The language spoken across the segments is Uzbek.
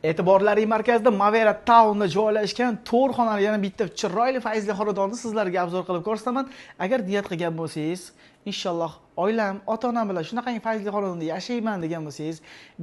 E'tiborlari markazida Mavera Town'da joylashgan 4 xonali yana bitta chiroyli fayzli xonadonni sizlarga obzor qilib ko'rsataman. Agar niyat qilgan bo'lsangiz, inshaalloh oilam, ota-onam bilan shunaqangi fayzli xonadonda yashayman degan bo'lsangiz,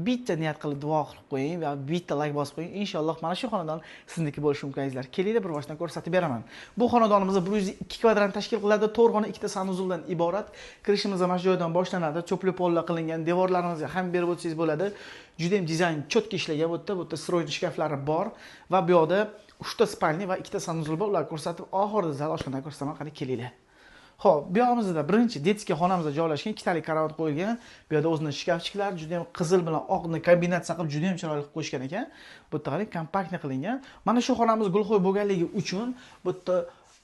bitta niyat qilib duo qilib qo'ying va bitta like bosib qo'ying. Inshaalloh mana shu xonadon sizniki bo'lishi mumkin azizlar. Kelinglar bir boshdan ko'rsatib beraman. Bu xonadonimiz 102 kvadrat tashkil qiladi. 4 xona, 2 ta sanuzuldan iborat. Kirishimiz mana shu joydan boshlanadi. Cho'pli pollar qilingan, devorlarimizga ham berib o'tsangiz bo'ladi. Juda ham dizayn cho'tka ishlagan, bu yerda stroyni shkaflari bor va bu yoqda 3 ta spalni va 2 ta sanuzul bor. Ularni ko'rsatib, oxirida zal oshxona ko'rsataman. Qani kelinglar. Xo'p, bu yog'imizda birinchi detskiy xonamizda joylashgan 2 talik karavot qo'yilgan. Bu yerda o'zining shkafchiklari juda ham qizil bilan oqni kombinatsiya qilib juda ham chiroyli qilib qo'yishgan ekan. Bu yerda qarang, kompaktni qilingan. Mana shu xonamiz gulxo'y bo'lganligi uchun bu yerda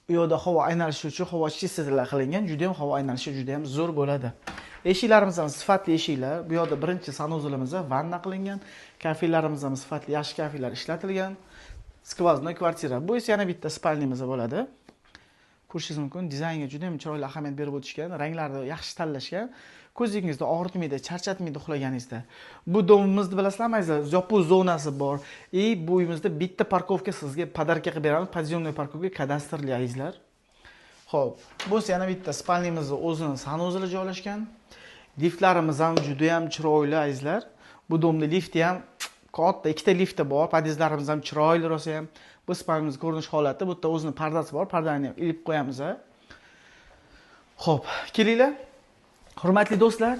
u yoqda havo aynalishi uchun havo chistitalar qilingan. Juda ham havo aynalishi juda ham zo'r bo'ladi. Eshiklarimiz ham sifatli eshiklar. Bu yoqda birinchi sanuzulimiz vanna qilingan. Kafellarimiz ham sifatli yaxshi kafelar ishlatilgan. Skvoznoy kvartira. Bu esa yana bitta spalnimiz bo'ladi. Ko'rishingiz mumkin, dizaynga juda ham chiroyli ahamiyat berib o'tishgan, ranglarni yaxshi tanlashgan. Ko'zingizni og'ritmaydi, charchatmaydi uxlaganingizda. Bu domimizni bilasizlarmi azizlar? Yopiq zonasi bor. Bu uyimizda bitta parkovka sizga podarka qilib beramiz. Podyomnoy parkovka kadastrli azizlar. Xo'p, bu yana bitta spalnimizning o'zining sanuzuli joylashgan. Liftlarimiz ham juda ham chiroyli azizlar. Bu domda lifti ham katta, ikkita lifti bor. Podyezdlarimiz ham chiroyli rosa ham. Bu spalnimiz ko'rinish holati, bu yerda o'zining pardasi bor. Pardani ham ilib qo'yamiz. Xo'p, kelinglar. Hurmatli do'stlar,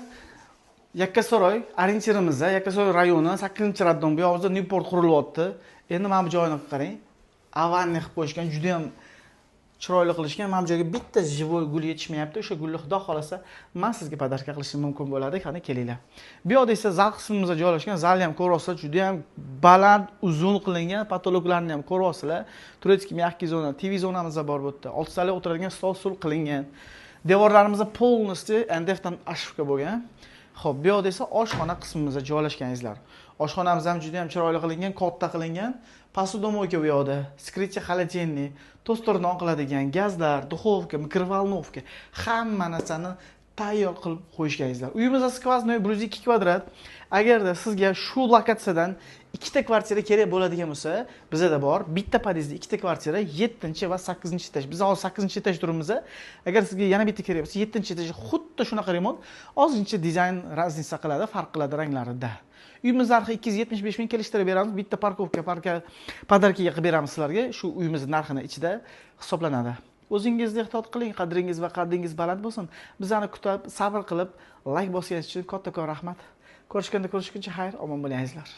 Yakkasaroy orientirimiz, Yakkasaroy rayoni 8-raddon bu yog'ida Newport qurilyapti. Endi mana bu joyni qarang. Avanni qilib qo'yishgan, juda ham chiroyli qilishgan. Mana bu joyga bitta jivoy gul yetishmayapti. O'sha gulni xudo xolasa men sizga podarka qilishim mumkin bo'ladi. Qani kelinglar. Bu yoqda esa zal qismimizda joylashgan. Zalni ham ko'ryapsizlar, juda ham baland, uzun qilingan. Patologlarni ham ko'ryapsizlar. Turetskiy mягкий zona, TV zonamiz bor bu yerda. 6 tali o'tiradigan stol sul qilingan. Devorlarimizda polностью NDFdan ashufka bo'lgan. Xo'p, bu yoqda esa oshxona qismimizda joylashgan azizlar. Oshxonamiz ham juda ham chiroyli qilingan, katta qilingan. Посудомойка bu yoqda, skritcha холодильник, toster non qiladigan gazlar, duxovka, mikrovolnovka, hamma narsani tayyor qilib qo'yishgan azizlar. Uyimizda skvoznoy 102 kvadrat. Agarda sizga shu lokatsiyadan ikkita kvartira kerak bo'ladigan bo'lsa, bizda bor. Bitta podyezda ikkita kvartira, 7 va 8-etaj. Biz hozir 8-etaj turibmiz. Agar sizga yana bitta kerak bo'lsa, 7-etaj xuddi shunaqa remont, ozgincha dizayn raznica qiladi, farq qiladi ranglarida. Uyimiz narxi 275 ming kelishtirib beramiz. Bitta parkovka, podarkaga qilib beramiz sizlarga. Shu uyimiz narxini ichida hisoblanadi. O'zingizni ehtiyot qiling, qadringiz va qaddingiz baland bo'lsin. Bizlarni kutib, sabr qilib, like bosganingiz uchun kattakon rahmat. Ko'rishguncha xayr, omon bo'ling azizlar.